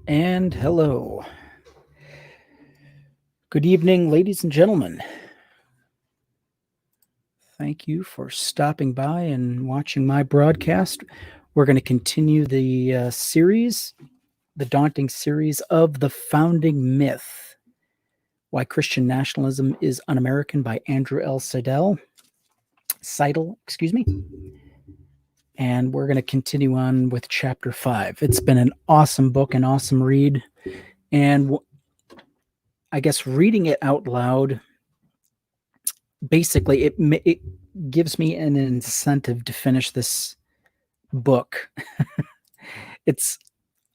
And hello. Good evening, ladies and gentlemen. Thank you for stopping by and watching my broadcast. We're going to continue the series, the daunting series of The Founding Myth, Why Christian Nationalism is Un-American by Andrew L. Seidel, and we're going to continue on with chapter 5. It's been an awesome book, an awesome read, and I guess reading it out loud, basically it gives me an incentive to finish this book.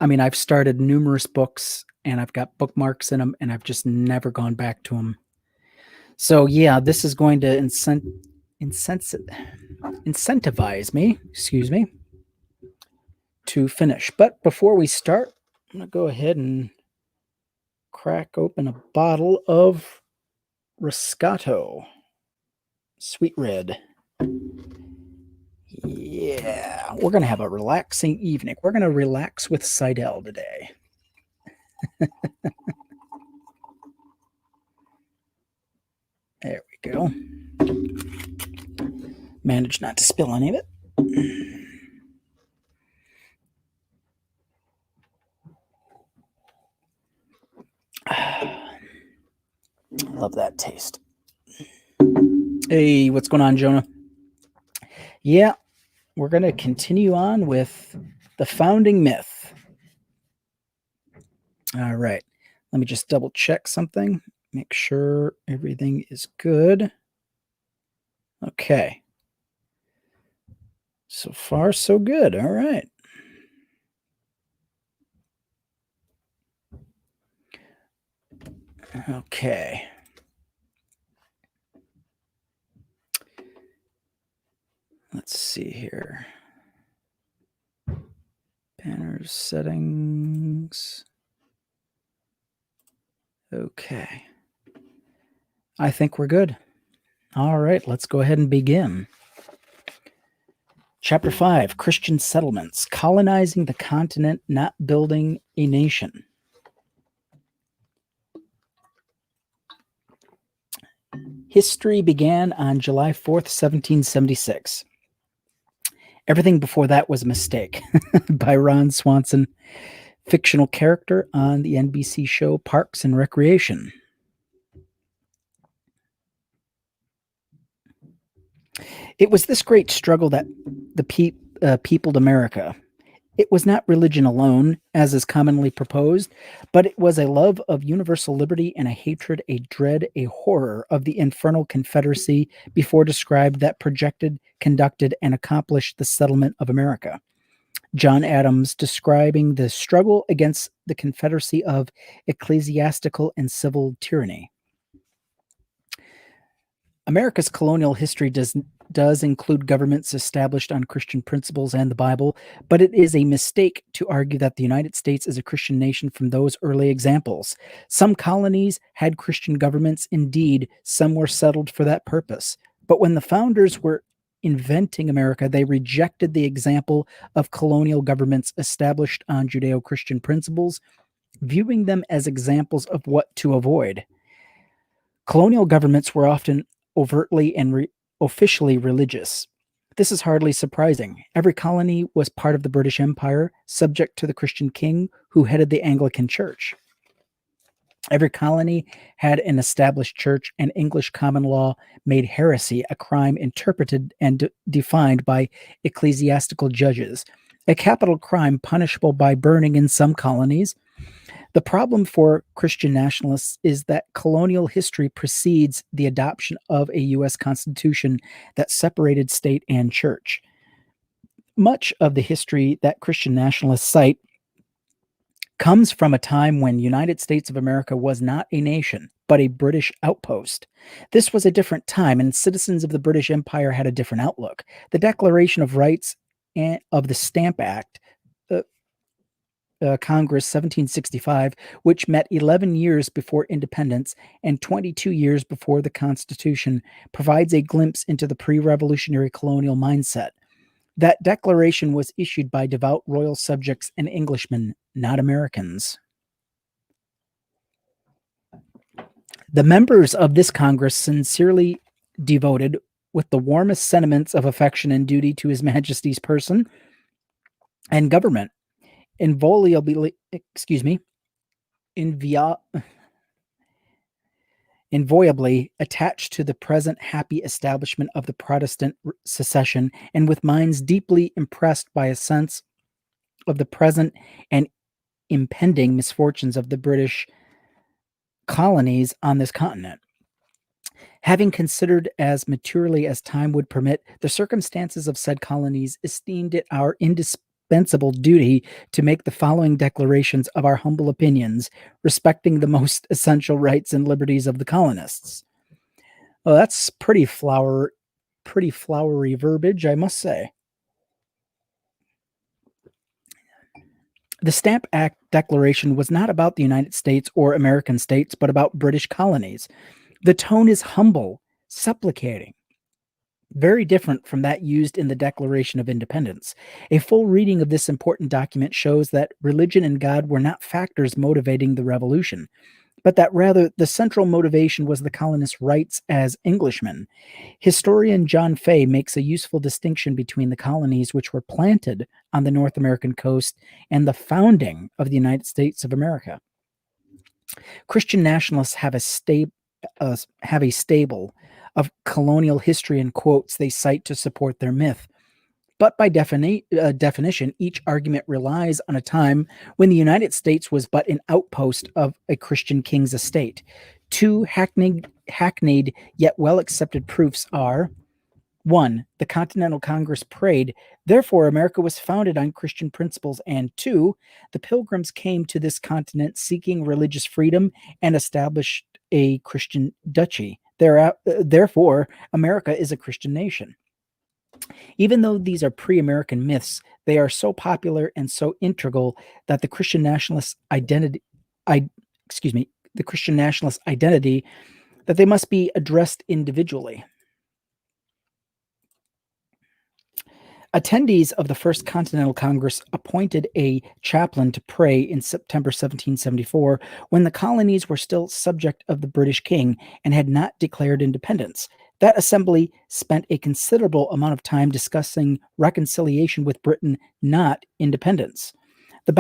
I've started numerous books and I've got bookmarks in them and I've just never gone back to them. So yeah, this is going to incentivize me, to finish. But before we start, I'm going to go ahead and crack open a bottle of Riscato Sweet Red. Yeah, we're going to have a relaxing evening. We're going to relax with Seidel today. There we go. Managed not to spill any of it. Love that taste. Hey, what's going on, Jonah? Yeah, we're going to continue on with The Founding Myth. All right. Let me just double check something. Make sure everything is good. Okay. So far, so good. All right. Okay. Let's see here. Banners, settings. Okay. I think we're good. All right, let's go ahead and begin. Chapter 5, Christian Settlements, Colonizing the Continent, Not Building a Nation. History began on July 4th, 1776. Everything before that was a mistake, by Ron Swanson, fictional character on the NBC show Parks and Recreation. It was this great struggle that peopled America. It was not religion alone, as is commonly proposed, but it was a love of universal liberty and a hatred, a dread, a horror of the infernal confederacy before described that projected, conducted, and accomplished the settlement of America. John Adams describing the struggle against the confederacy of ecclesiastical and civil tyranny. America's colonial history does include governments established on Christian principles and the Bible, but it is a mistake to argue that the United States is a Christian nation from those early examples. Some colonies had Christian governments. Indeed, some were settled for that purpose. But when the founders were inventing America, they rejected the example of colonial governments established on Judeo-Christian principles, viewing them as examples of what to avoid. Colonial governments were often overtly and officially religious. This is hardly surprising. Every colony was part of the British Empire, subject to the Christian king who headed the Anglican Church. Every colony had an established church, and English common law made heresy a crime interpreted and defined by ecclesiastical judges, a capital crime punishable by burning in some colonies. The problem for Christian nationalists is that colonial history precedes the adoption of a U.S. Constitution that separated state and church. Much of the history that Christian nationalists cite comes from a time when United States of America was not a nation, but a British outpost. This was a different time, and citizens of the British Empire had a different outlook. The Declaration of Rights of the Stamp Act, Congress 1765, which met 11 years before independence and 22 years before the Constitution, provides a glimpse into the pre-revolutionary colonial mindset. That declaration was issued by devout royal subjects and Englishmen, not Americans. The members of this Congress sincerely devoted, with the warmest sentiments of affection and duty to His Majesty's person and government, inviolably, invia, inviolably attached to the present happy establishment of the Protestant secession, and with minds deeply impressed by a sense of the present and impending misfortunes of the British colonies on this continent. Having considered as maturely as time would permit the circumstances of said colonies, esteemed it our indispensable duty to make the following declarations of our humble opinions respecting the most essential rights and liberties of the colonists. Well, that's pretty flowery verbiage, I must say. The Stamp Act Declaration was not about the United States or American states, but about British colonies. The tone is humble, supplicating, very different from that used in the Declaration of Independence. A full reading of this important document shows that religion and God were not factors motivating the revolution, but that rather the central motivation was the colonists' rights as Englishmen. Historian John Fay makes a useful distinction between the colonies which were planted on the North American coast and the founding of the United States of America. Christian nationalists have a stable of colonial history and quotes they cite to support their myth. But by definition, each argument relies on a time when the United States was but an outpost of a Christian king's estate. Two hackneyed yet well accepted proofs are: 1. The Continental Congress prayed, therefore America was founded on Christian principles, and 2. The Pilgrims came to this continent seeking religious freedom and established a Christian duchy. Therefore, America is a Christian nation. Even though these are pre-American myths, they are so popular and so integral that the Christian nationalist identity, that they must be addressed individually. Attendees of the First Continental Congress appointed a chaplain to pray in September 1774 when the colonies were still subject of the British king and had not declared independence. That assembly spent a considerable amount of time discussing reconciliation with Britain, not independence. The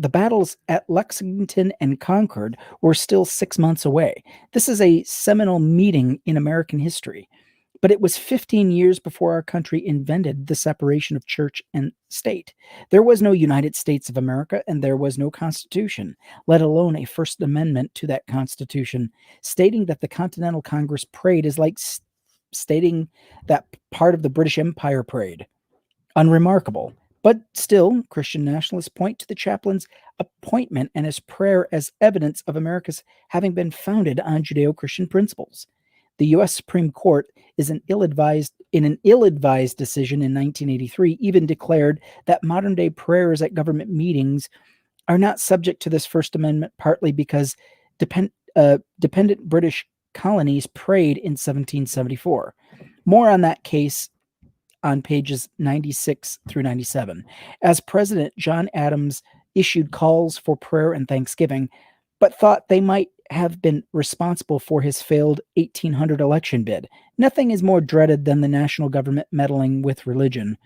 battles at Lexington and Concord were still 6 months away. This is a seminal meeting in American history. But it was 15 years before our country invented the separation of church and state. There was no United States of America, and there was no Constitution, let alone a First Amendment to that Constitution. Stating that the Continental Congress prayed is like stating that part of the British Empire prayed. Unremarkable. But still, Christian nationalists point to the chaplain's appointment and his prayer as evidence of America's having been founded on Judeo-Christian principles. The U.S. Supreme Court in an ill-advised decision in 1983 even declared that modern-day prayers at government meetings are not subject to this First Amendment, partly because dependent British colonies prayed in 1774. More on that case on pages 96 through 97. As president, John Adams issued calls for prayer and thanksgiving, but thought they might have been responsible for his failed 1800 election bid. Nothing is more dreaded than the national government meddling with religion.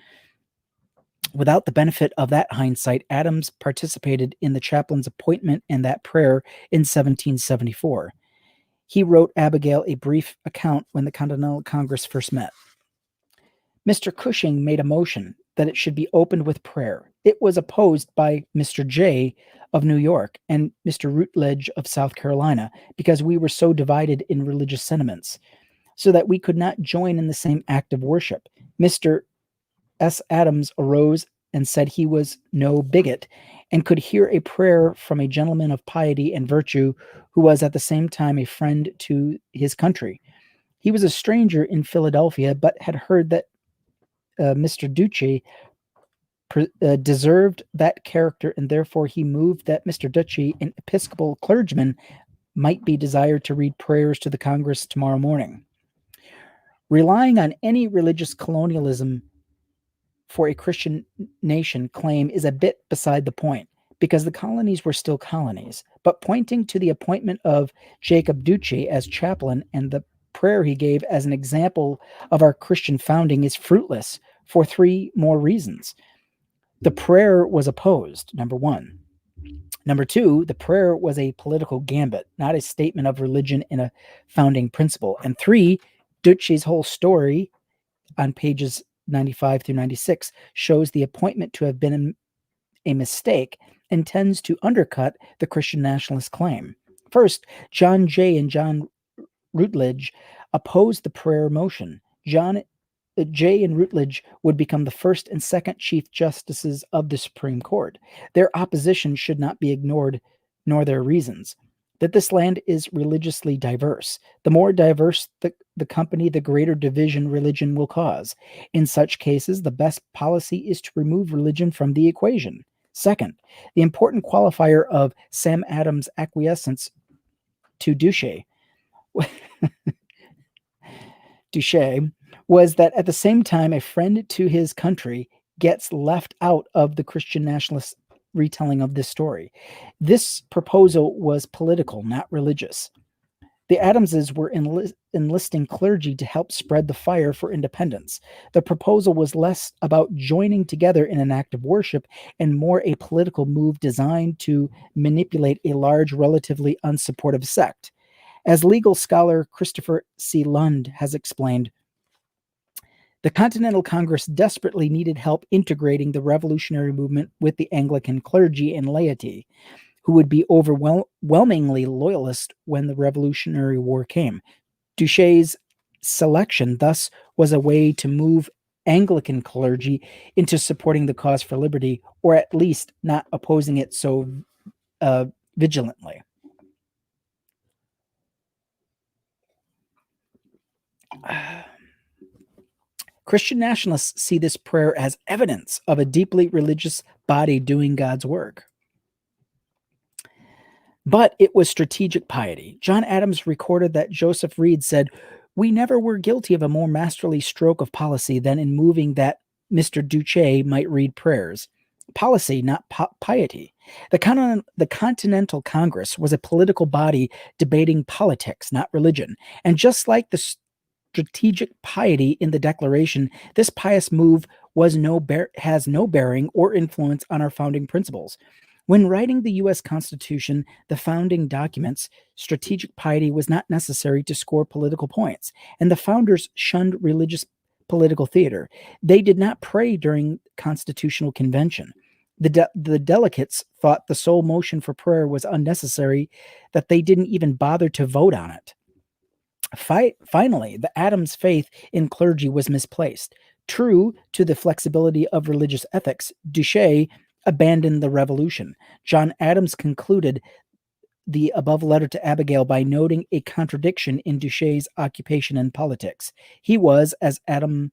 Without the benefit of that hindsight, Adams participated in the chaplain's appointment and that prayer in 1774. He wrote Abigail a brief account when the Continental Congress first met. Mr. Cushing made a motion that it should be opened with prayer. It was opposed by Mr. Jay of New York and Mr. Rutledge of South Carolina because we were so divided in religious sentiments, so that we could not join in the same act of worship. Mr. S. Adams arose and said he was no bigot and could hear a prayer from a gentleman of piety and virtue who was at the same time a friend to his country. He was a stranger in Philadelphia, but had heard that Mr. Ducey deserved that character, and therefore he moved that Mr. Ducey, an Episcopal clergyman, might be desired to read prayers to the Congress tomorrow morning. Relying on any religious colonialism for a Christian nation claim is a bit beside the point because the colonies were still colonies, but pointing to the appointment of Jacob Duce as chaplain and the prayer he gave as an example of our Christian founding is fruitless for three more reasons. The prayer was opposed, number one. Number two, the prayer was a political gambit, not a statement of religion in a founding principle. And three, Duce's whole story on pages 95 through 96 shows the appointment to have been a mistake and tends to undercut the Christian nationalist claim. First, John Jay and John Rutledge opposed the prayer motion. John Jay and Rutledge would become the first and second Chief Justices of the Supreme Court. Their opposition should not be ignored, nor their reasons. That this land is religiously diverse. The more diverse the company, the greater division religion will cause. In such cases, the best policy is to remove religion from the equation. Second, the important qualifier of Sam Adams' acquiescence to Duce was that at the same time, a friend to his country gets left out of the Christian nationalist retelling of this story. This proposal was political, not religious. The Adamses were enlisting clergy to help spread the fire for independence. The proposal was less about joining together in an act of worship and more a political move designed to manipulate a large, relatively unsupportive sect. As legal scholar Christopher C. Lund has explained, the Continental Congress desperately needed help integrating the revolutionary movement with the Anglican clergy and laity, who would be overwhelmingly loyalist when the Revolutionary War came. Duce's selection, thus, was a way to move Anglican clergy into supporting the cause for liberty, or at least not opposing it so vigilantly. Christian nationalists see this prayer as evidence of a deeply religious body doing God's work. But it was strategic piety. John Adams recorded that Joseph Reed said, "We never were guilty of a more masterly stroke of policy than in moving that Mr. Duce might read prayers." Policy, not piety. The Continental Congress was a political body debating politics, not religion. And just like the strategic piety in the Declaration, this pious move has no bearing or influence on our founding principles. When writing the U.S. Constitution, the founding documents, strategic piety was not necessary to score political points, and the founders shunned religious political theater. They did not pray during Constitutional Convention. The delegates thought the sole motion for prayer was unnecessary, that they didn't even bother to vote on it. Finally, the Adams faith in clergy was misplaced. True to the flexibility of religious ethics, Duce abandoned the revolution. John Adams concluded the above letter to Abigail by noting a contradiction in Duce's occupation and politics. He was, as Adams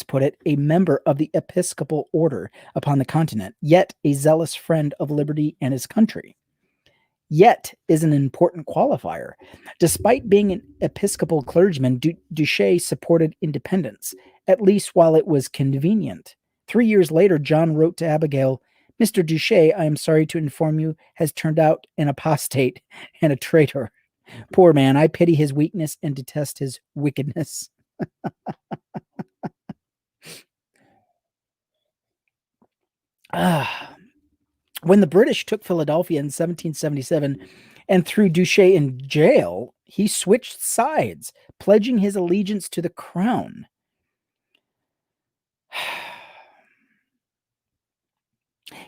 put it, a member of the Episcopal order upon the continent, yet a zealous friend of liberty and his country. Yet is an important qualifier. Despite being an Episcopal clergyman, Duce supported independence, at least while it was convenient. 3 years later, John wrote to Abigail, "Mr. Duce, I am sorry to inform you, has turned out an apostate and a traitor. Poor man, I pity his weakness and detest his wickedness." When the British took Philadelphia in 1777 and threw Duce in jail, he switched sides, pledging his allegiance to the crown.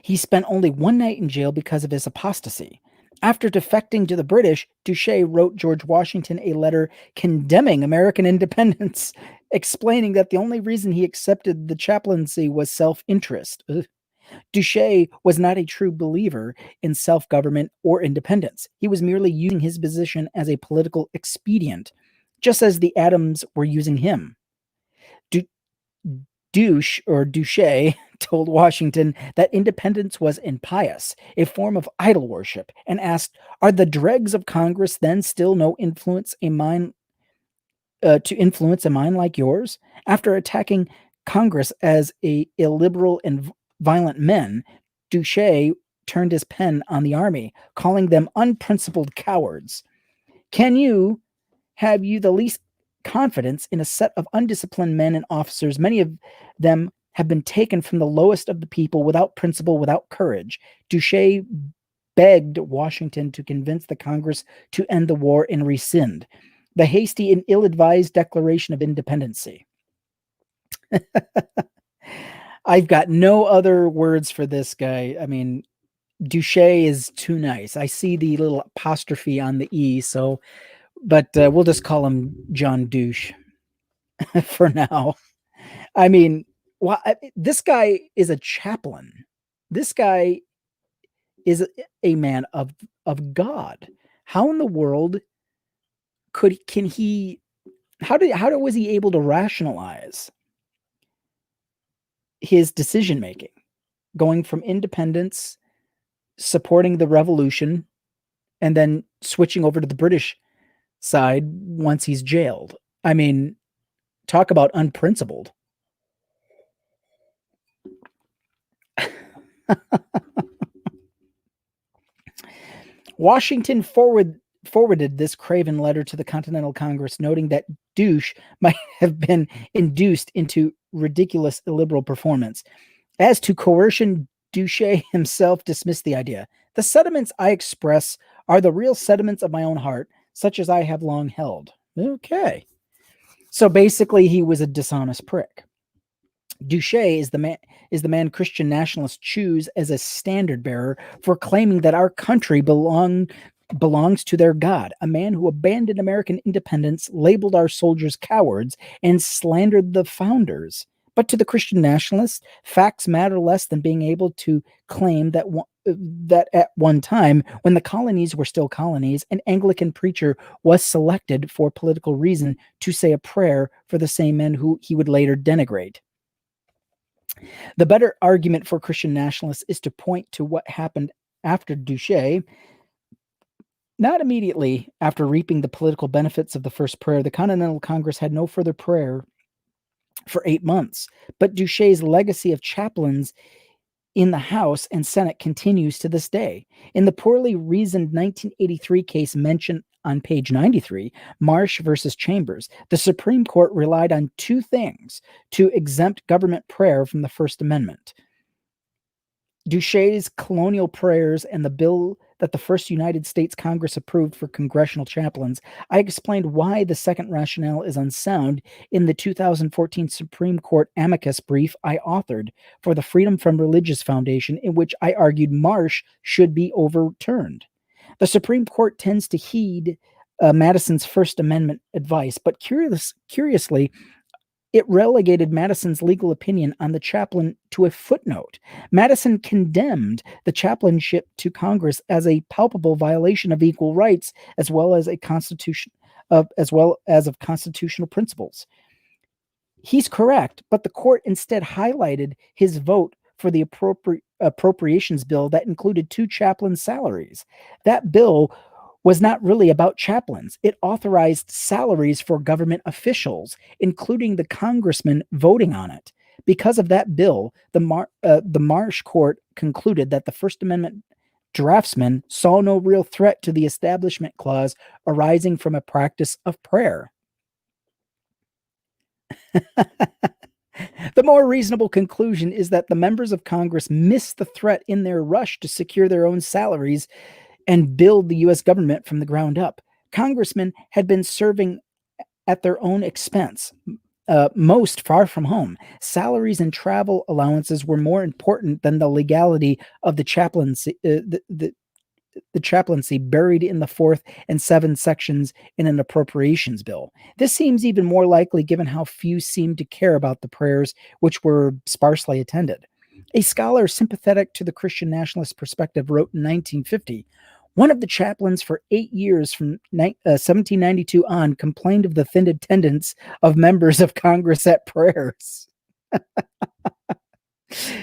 He spent only one night in jail because of his apostasy. After defecting to the British, Duce wrote George Washington a letter condemning American independence, explaining that the only reason he accepted the chaplaincy was self-interest. Duce was not a true believer in self-government or independence. He was merely using his position as a political expedient, just as the Adams were using him. Duce told Washington that independence was impious, a form of idol worship, and asked, "Are the dregs of Congress then still no influence a mind to influence a mind like yours?" After attacking Congress as a illiberal and violent men, Duché turned his pen on the army, calling them unprincipled cowards. Can you have you the least confidence in a set of undisciplined men and officers? Many of them have been taken from the lowest of the people without principle, without courage. Duché begged Washington to convince the Congress to end the war and rescind the hasty and ill-advised Declaration of Independence. I've got no other words for this guy. I mean, Duché is too nice. I see the little apostrophe on the E, so, but we'll just call him John Douche for now. I mean, this guy is a chaplain. This guy is a man of God. How in the world can he? How was he able to rationalize his decision making, going from independence, supporting the revolution, and then switching over to the British side once he's jailed? I mean, talk about unprincipled. Washington forwarded this craven letter to the Continental Congress, noting that douche might have been induced into ridiculous illiberal performance. As to coercion, Duché himself dismissed the idea. The sentiments I express are the real sentiments of my own heart, such as I have long held. Okay. So basically, he was a dishonest prick. Duché is the man Christian nationalists choose as a standard bearer for claiming that our country belongs to their God, a man who abandoned American independence, labeled our soldiers cowards, and slandered the founders. But to the Christian nationalists, facts matter less than being able to claim that at one time, when the colonies were still colonies, an Anglican preacher was selected for political reason to say a prayer for the same men who he would later denigrate. The better argument for Christian nationalists is to point to what happened after Duché. Not immediately after reaping the political benefits of the first prayer, the Continental Congress had no further prayer for 8 months. But Duché's legacy of chaplains in the House and Senate continues to this day. In the poorly reasoned 1983 case mentioned on page 93, Marsh versus Chambers, the Supreme Court relied on two things to exempt government prayer from the First Amendment: Duché's colonial prayers and the bill that the first United States Congress approved for congressional chaplains. I explained why the second rationale is unsound in the 2014 Supreme Court amicus brief I authored for the Freedom from Religious Foundation, in which I argued Marsh should be overturned. The Supreme Court tends to heed Madison's First Amendment advice, but curiously, it relegated Madison's legal opinion on the chaplain to a footnote. Madison condemned the chaplainship to Congress as a palpable violation of equal rights, as well as of constitutional principles. He's correct, but the court instead highlighted his vote for the appropriations bill that included 2 chaplains' salaries. That bill was not really about chaplains. It authorized salaries for government officials, including the congressman voting on it. Because of that bill, the Marsh Court concluded that the First Amendment draftsman saw no real threat to the Establishment Clause arising from a practice of prayer. The more reasonable conclusion is that the members of Congress missed the threat in their rush to secure their own salaries and build the U.S. government from the ground up. Congressmen had been serving at their own expense, most far from home. Salaries and travel allowances were more important than the legality of the chaplaincy, the chaplaincy buried in the 4th and 7th sections in an appropriations bill. This seems even more likely given how few seemed to care about the prayers, which were sparsely attended. A scholar sympathetic to the Christian nationalist perspective wrote in 1950, one of the chaplains for 8 years from 1792 on complained of the thin attendance of members of Congress at prayers.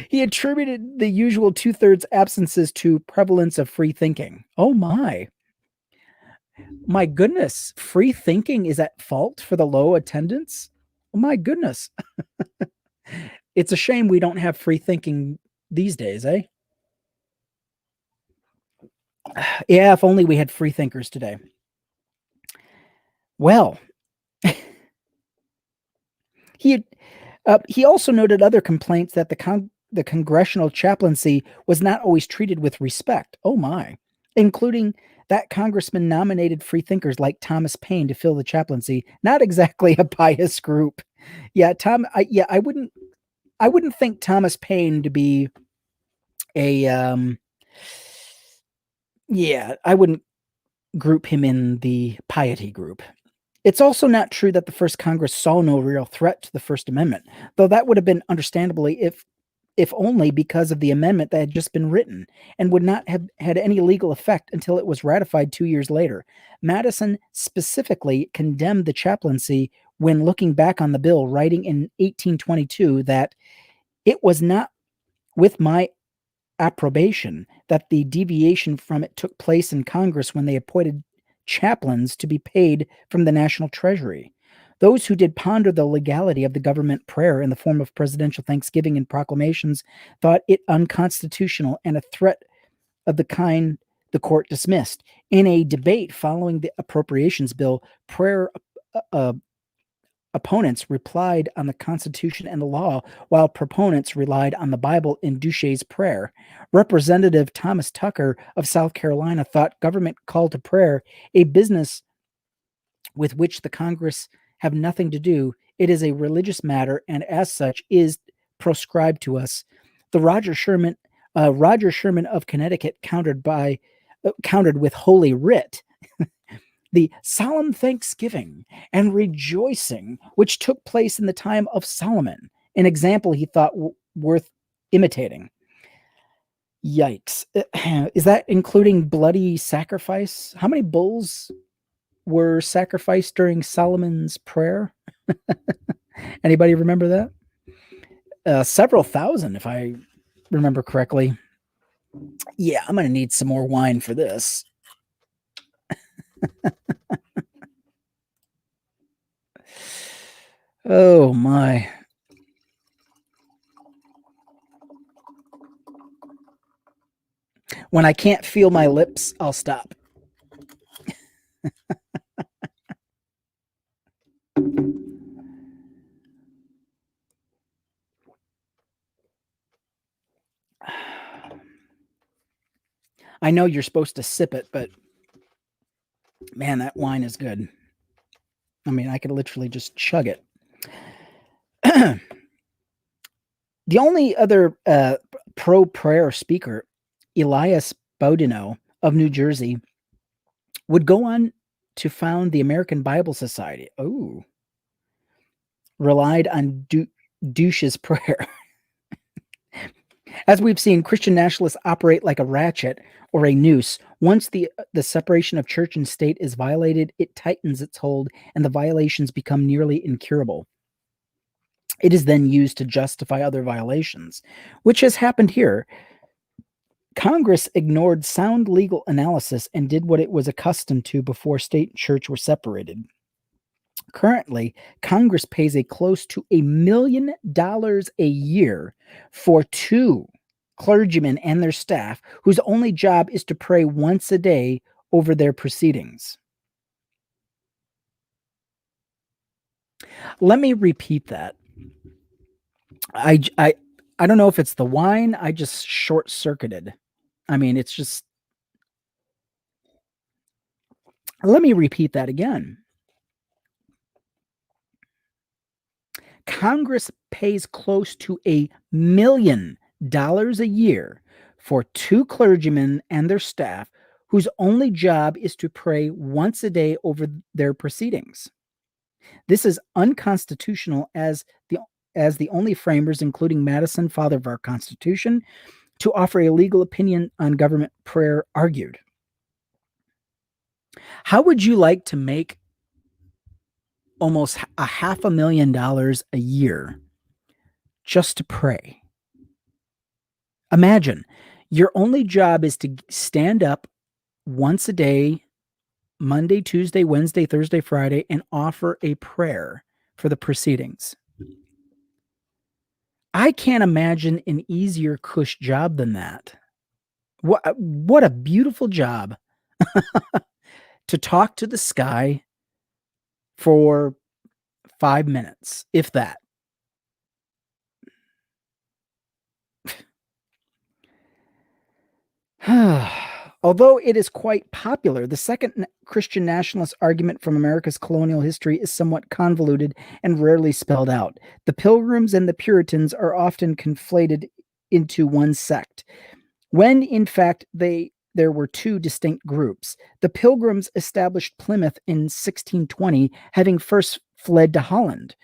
He attributed the usual 2/3 absences to prevalence of free thinking. Oh my goodness. Free thinking is at fault for the low attendance? Oh my goodness. It's a shame we don't have free thinking these days, eh? Yeah, if only we had free thinkers today. Well, he he also noted other complaints that the congressional chaplaincy was not always treated with respect. Oh my, including that congressman nominated free thinkers like Thomas Paine to fill the chaplaincy. Not exactly a pious group. Yeah, I wouldn't think Thomas Paine to be a yeah, I wouldn't group him in the piety group. It's also not true that the first Congress saw no real threat to the First Amendment, though that would have been understandably if only because of the amendment that had just been written and would not have had any legal effect until it was ratified 2 years later. Madison specifically condemned the chaplaincy when looking back on the bill, writing in 1822 that it was not with my approbation that the deviation from it took place in Congress when they appointed chaplains to be paid from the national treasury. Those who did ponder the legality of the government prayer in the form of presidential thanksgiving and proclamations thought it unconstitutional and a threat of the kind the court dismissed. In a debate following the appropriations bill, prayer uh, opponents relied on the Constitution and the law, while proponents relied on the Bible in Duchesne's prayer. Representative Thomas Tucker of South Carolina thought government call to prayer a business with which the Congress have nothing to do. It is a religious matter, and as such is proscribed to us. The Roger Sherman of Connecticut countered with Holy Writ the solemn thanksgiving and rejoicing which took place in the time of Solomon, an example he thought worth imitating. Yikes. Is that including bloody sacrifice? How many bulls were sacrificed during Solomon's prayer? Anybody remember that? Several thousand, if I remember correctly. Yeah, I'm going to need some more wine for this. Oh my. When I can't feel my lips, I'll stop. I know you're supposed to sip it, but man, that wine is good. I mean, I could literally just chug it. The only other pro prayer speaker, Elias Boudinot of New Jersey, would go on to found the American Bible Society. Oh, relied on Douche's prayer. As we've seen, Christian nationalists operate like a ratchet or a noose. Once the separation of church and state is violated, it tightens its hold and the violations become nearly incurable. It is then used to justify other violations, which has happened here. Congress ignored sound legal analysis and did what it was accustomed to before state and church were separated. Currently, Congress pays a close to $1 million a year for two clergymen and their staff whose only job is to pray once a day over their proceedings. Let me repeat that. I don't know if it's the wine. I just short circuited. I mean, it's just. Let me repeat that again. Congress pays close to $1 million a year for two clergymen and their staff whose only job is to pray once a day over their proceedings. This is unconstitutional as the only framers, including Madison, father of our Constitution, to offer a legal opinion on government prayer argued. How would you like to make almost $500,000 a year just to pray? Imagine your only job is to stand up once a day, Monday, Tuesday, Wednesday, Thursday, Friday, and offer a prayer for the proceedings. I can't imagine an easier cush job than that. What a beautiful job to talk to the sky for 5 minutes, if that. Although it is quite popular, the second Christian nationalist argument from America's colonial history is somewhat convoluted and rarely spelled out. The Pilgrims and the Puritans are often conflated into one sect, when in fact there were two distinct groups. The Pilgrims established Plymouth in 1620, having first fled to Holland.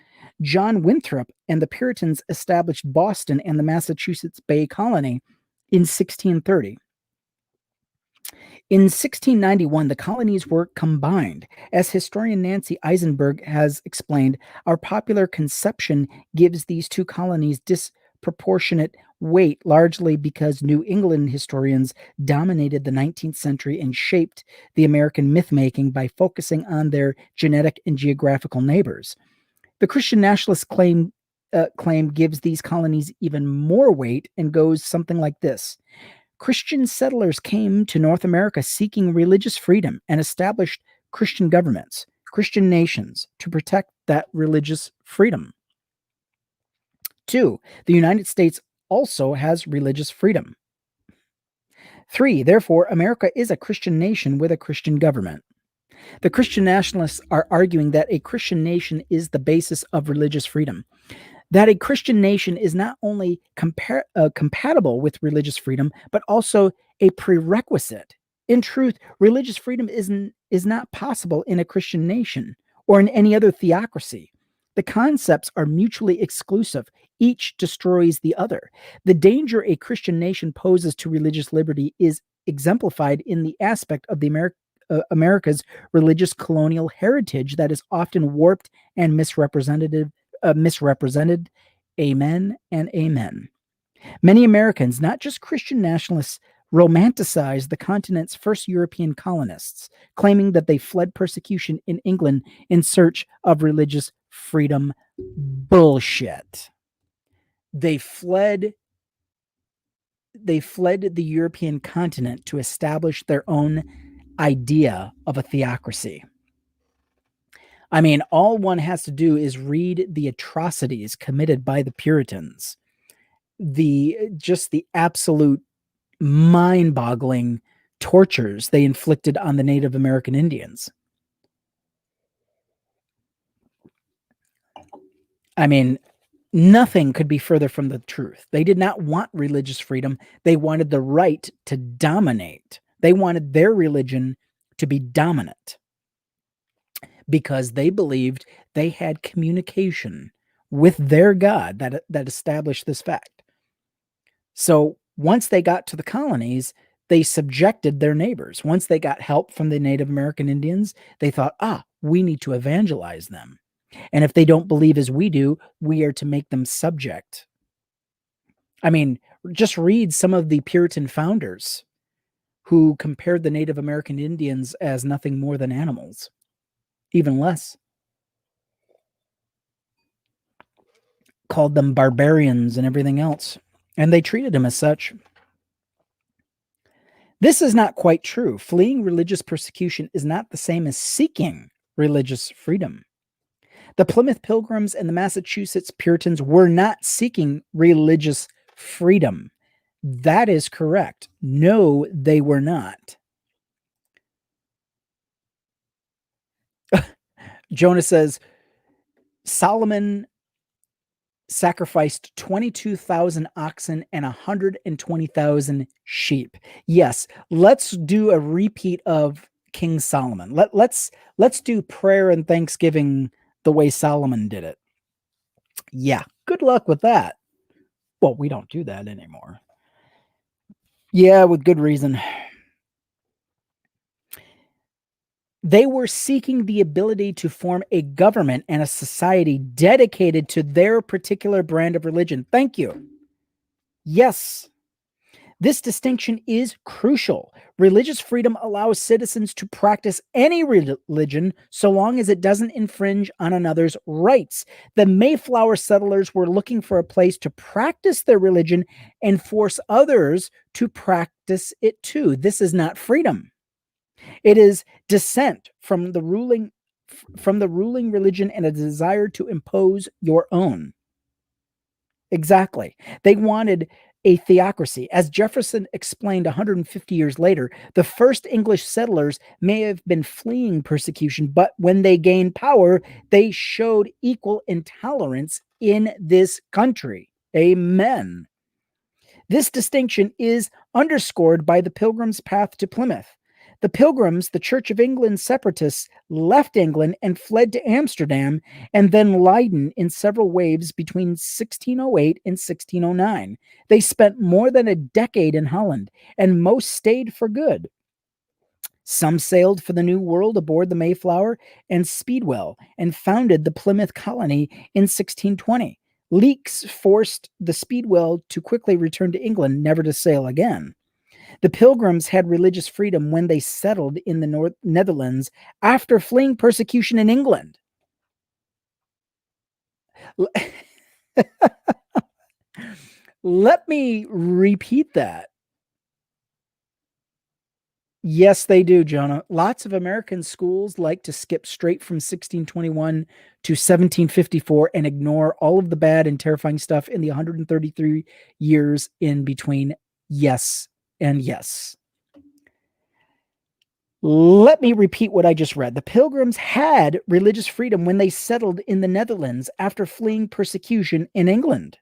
John Winthrop and the Puritans established Boston and the Massachusetts Bay Colony in 1630. In 1691, the colonies were combined. As historian Nancy Eisenberg has explained, our popular conception gives these two colonies disproportionate weight, largely because New England historians dominated the 19th century and shaped the American myth-making by focusing on their genetic and geographical neighbors. The Christian nationalist claim gives these colonies even more weight and goes something like this. Christian settlers came to North America seeking religious freedom and established Christian governments, Christian nations, to protect that religious freedom. 2. The United States also has religious freedom. 3. Therefore, America is a Christian nation with a Christian government. The Christian nationalists are arguing that a Christian nation is the basis of religious freedom. That a Christian nation is not only compatible with religious freedom, but also a prerequisite. In truth, religious freedom is not possible in a Christian nation or in any other theocracy. The concepts are mutually exclusive. Each destroys the other. The danger a Christian nation poses to religious liberty is exemplified in the aspect of the America's religious colonial heritage that is often warped and misrepresented. Amen and amen. Many Americans, not just Christian nationalists, romanticize the continent's first European colonists, claiming that they fled persecution in England in search of religious freedom. Bullshit. They fled the European continent to establish their own idea of a theocracy. I mean, all one has to do is read the atrocities committed by the Puritans, the absolute mind-boggling tortures they inflicted on the Native American Indians. I mean, nothing could be further from the truth. They did not want religious freedom. They wanted the right to dominate. They wanted their religion to be dominant because they believed they had communication with their God that established this fact. So once they got to the colonies, they subjected their neighbors. Once they got help from the Native American Indians, they thought, we need to evangelize them. And if they don't believe as we do, we are to make them subject. I mean, just read some of the Puritan founders who compared the Native American Indians as nothing more than animals, even less. Called them barbarians and everything else. And they treated them as such. This is not quite true. Fleeing religious persecution is not the same as seeking religious freedom. The Plymouth Pilgrims and the Massachusetts Puritans were not seeking religious freedom. That is correct. No, they were not. Jonah says, Solomon sacrificed 22,000 oxen and 120,000 sheep. Yes, let's do a repeat of King Solomon. Let's do prayer and thanksgiving the way Solomon did it. Yeah, good luck with that. Well, we don't do that anymore. Yeah, with good reason. They were seeking the ability to form a government and a society dedicated to their particular brand of religion. Thank you. Yes. This distinction is crucial. Religious freedom allows citizens to practice any religion so long as it doesn't infringe on another's rights. The Mayflower settlers were looking for a place to practice their religion and force others to practice it too. This is not freedom. It is dissent from the ruling religion and a desire to impose your own. Exactly. They wanted a theocracy. As Jefferson explained 150 years later, the first English settlers may have been fleeing persecution, but when they gained power, they showed equal intolerance in this country. Amen. This distinction is underscored by the Pilgrim's Path to Plymouth. The Pilgrims, the Church of England separatists, left England and fled to Amsterdam and then Leiden in several waves between 1608 and 1609. They spent more than a decade in Holland, and most stayed for good. Some sailed for the New World aboard the Mayflower and Speedwell and founded the Plymouth colony in 1620. Leaks forced the Speedwell to quickly return to England, never to sail again. The Pilgrims had religious freedom when they settled in the Netherlands after fleeing persecution in England. Let me repeat that. Yes, they do, Jonah. Lots of American schools like to skip straight from 1621 to 1754 and ignore all of the bad and terrifying stuff in the 133 years in between. Yes, and yes. Let me repeat what I just read. The Pilgrims had religious freedom when they settled in the Netherlands after fleeing persecution in England.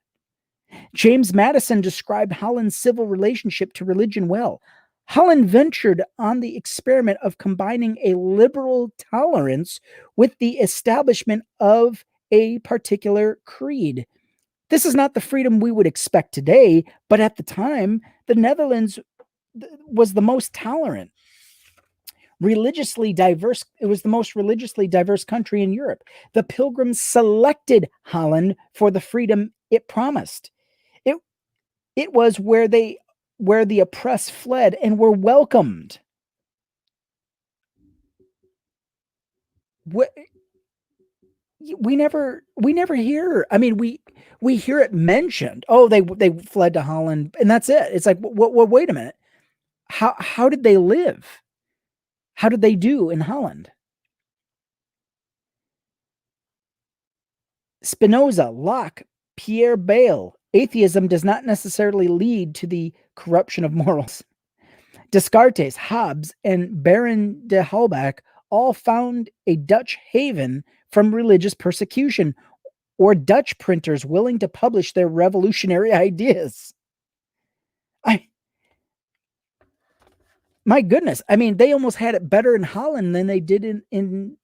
James Madison described Holland's civil relationship to religion well. Holland ventured on the experiment of combining a liberal tolerance with the establishment of a particular creed. This is not the freedom we would expect today, but at the time, the Netherlands was the most tolerant. Religiously diverse, it was the most religiously diverse country in Europe. The Pilgrims selected Holland for the freedom it promised. It was where the oppressed fled and were welcomed. We never hear. I mean, we hear it mentioned. Oh, they fled to Holland, and that's it. It's like, wait a minute. How did they live? How did they do in Holland? Spinoza, Locke, Pierre Bayle. Atheism does not necessarily lead to the corruption of morals. Descartes, Hobbes, and Baron de Holbach all found a Dutch haven from religious persecution, or Dutch printers willing to publish their revolutionary ideas. My goodness. I mean, they almost had it better in Holland than they did in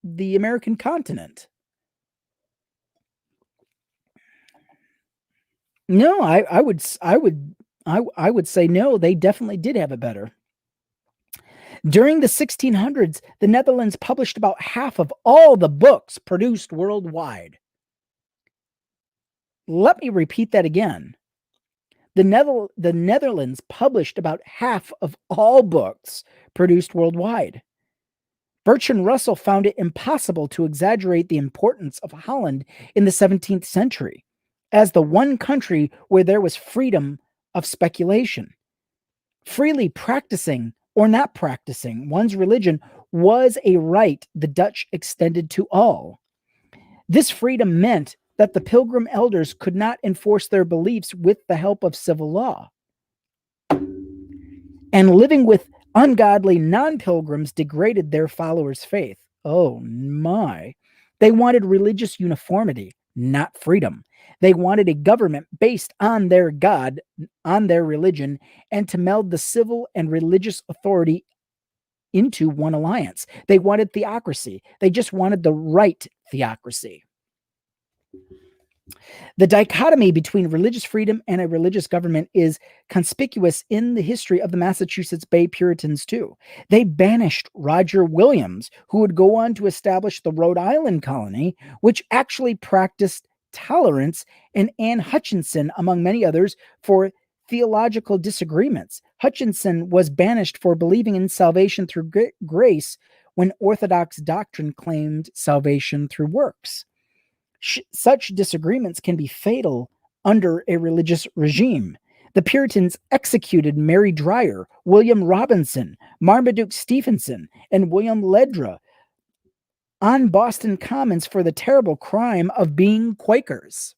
the American continent. No, I would say no, they definitely did have it better. During the 1600s, the Netherlands published about half of all the books produced worldwide. Let me repeat that again. The Netherlands published about half of all books produced worldwide. Bertrand Russell found it impossible to exaggerate the importance of Holland in the 17th century as the one country where there was freedom of speculation. Freely practicing or not practicing one's religion was a right the Dutch extended to all. This freedom meant that the Pilgrim elders could not enforce their beliefs with the help of civil law. And living with ungodly non-pilgrims degraded their followers' faith. Oh my. They wanted religious uniformity, not freedom. They wanted a government based on their God, on their religion, and to meld the civil and religious authority into one alliance. They wanted theocracy. They just wanted the right theocracy. The dichotomy between religious freedom and a religious government is conspicuous in the history of the Massachusetts Bay Puritans, too. They banished Roger Williams, who would go on to establish the Rhode Island colony, which actually practiced tolerance, and Anne Hutchinson, among many others, for theological disagreements. Hutchinson was banished for believing in salvation through grace when Orthodox doctrine claimed salvation through works. Such disagreements can be fatal under a religious regime. The Puritans executed Mary Dyer, William Robinson, Marmaduke Stephenson, and William Ledra on Boston Commons for the terrible crime of being Quakers.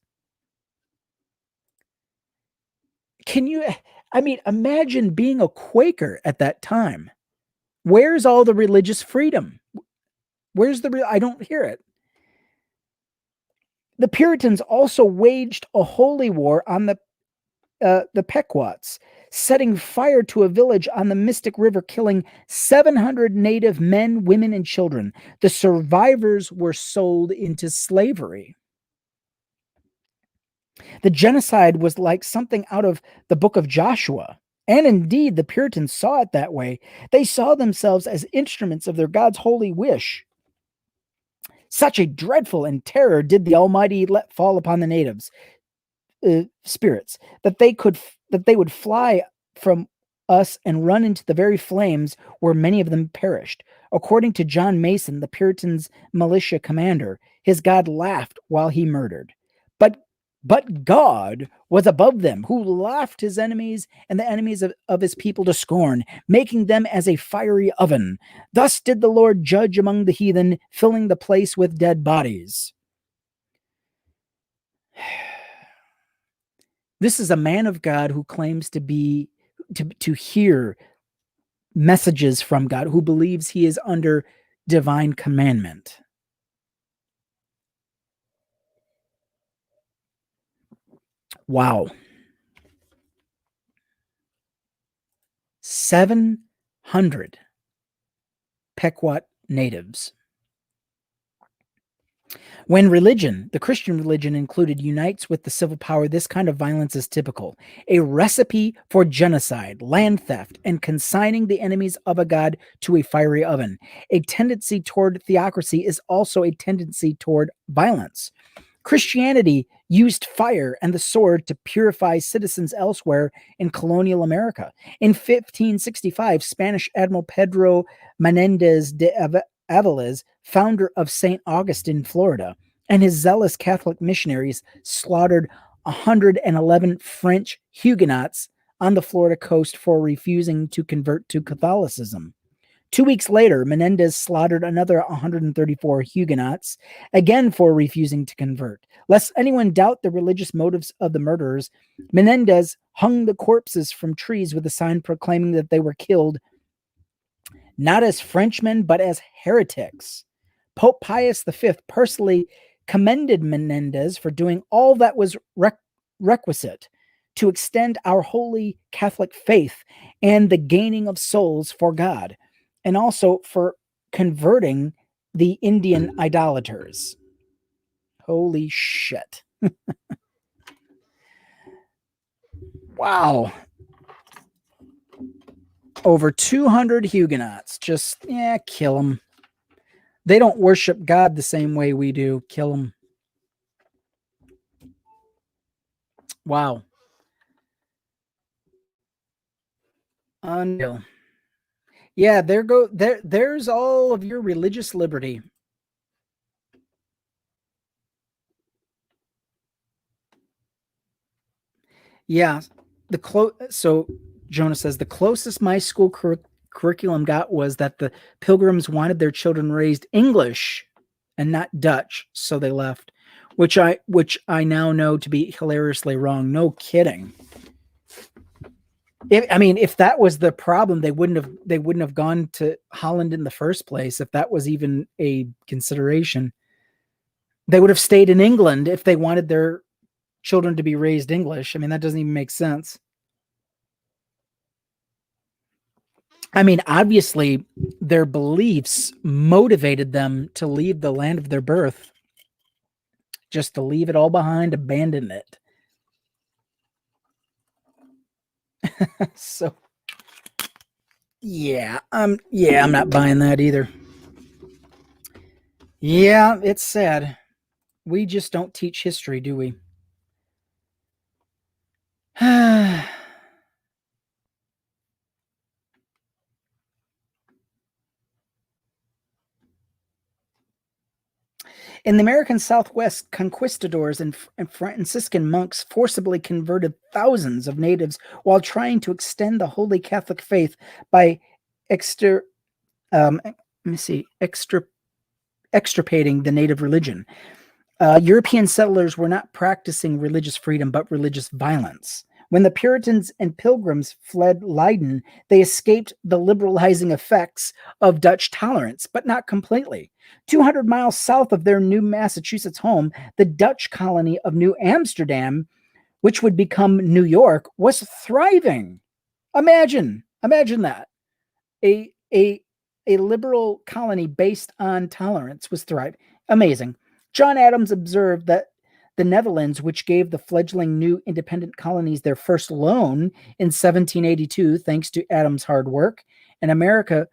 Imagine being a Quaker at that time. Where's all the religious freedom? I don't hear it. The Puritans also waged a holy war on the Pequots, setting fire to a village on the Mystic River, killing 700 native men, women, and children. The survivors were sold into slavery. The genocide was like something out of the book of Joshua. And indeed, the Puritans saw it that way. They saw themselves as instruments of their God's holy wish. Such a dreadful and terror did the Almighty let fall upon the natives, spirits, that they would fly from us and run into the very flames, where many of them perished. According to John Mason, the Puritans' militia commander, his God laughed while he murdered. But God was above them, who laughed his enemies and the enemies of his people to scorn, making them as a fiery oven. Thus did the Lord judge among the heathen, filling the place with dead bodies. This is a man of God who claims to hear messages from God, who believes he is under divine commandment. Wow. 700 Pequot natives. When religion, the Christian religion included, unites with the civil power, this kind of violence is typical. A recipe for genocide, land theft, and consigning the enemies of a god to a fiery oven. A tendency toward theocracy is also a tendency toward violence. Christianity used fire and the sword to purify citizens elsewhere in colonial America. In 1565, Spanish Admiral Pedro Menendez de Avilés, founder of St. Augustine, Florida, and his zealous Catholic missionaries slaughtered 111 French Huguenots on the Florida coast for refusing to convert to Catholicism. 2 weeks later, Menendez slaughtered another 134 Huguenots, again for refusing to convert. Lest anyone doubt the religious motives of the murderers, Menendez hung the corpses from trees with a sign proclaiming that they were killed not as Frenchmen, but as heretics. Pope Pius V personally commended Menendez for doing all that was requisite to extend our holy Catholic faith and the gaining of souls for God, and also for converting the Indian idolaters. Holy shit. Wow. Over 200 Huguenots. Just, kill them. They don't worship God the same way we do. Kill them. Wow. Unreal. Yeah, there's all of your religious liberty. Yeah. So Jonah says the closest my school curriculum got was that the Pilgrims wanted their children raised English and not Dutch, so they left, which I now know to be hilariously wrong. No kidding. If that was the problem, they wouldn't have gone to Holland in the first place. If that was even a consideration, they would have stayed in England if they wanted their children to be raised English. That doesn't even make sense. Obviously, their beliefs motivated them to leave the land of their birth, just to leave it all behind, abandon it. So, I'm not buying that either. Yeah, it's sad. We just don't teach history, do we? In the American Southwest, conquistadors and Franciscan monks forcibly converted thousands of natives while trying to extend the Holy Catholic faith by extir- let me see, extirpating the native religion. European settlers were not practicing religious freedom, but religious violence. When the Puritans and Pilgrims fled Leiden, they escaped the liberalizing effects of Dutch tolerance, but not completely. 200 miles south of their New Massachusetts home, the Dutch colony of New Amsterdam, which would become New York, was thriving. Imagine that. A, a, a liberal colony based on tolerance was thriving. Amazing. John Adams observed that the Netherlands, which gave the fledgling new independent colonies their first loan in 1782, thanks to Adams' hard work, and America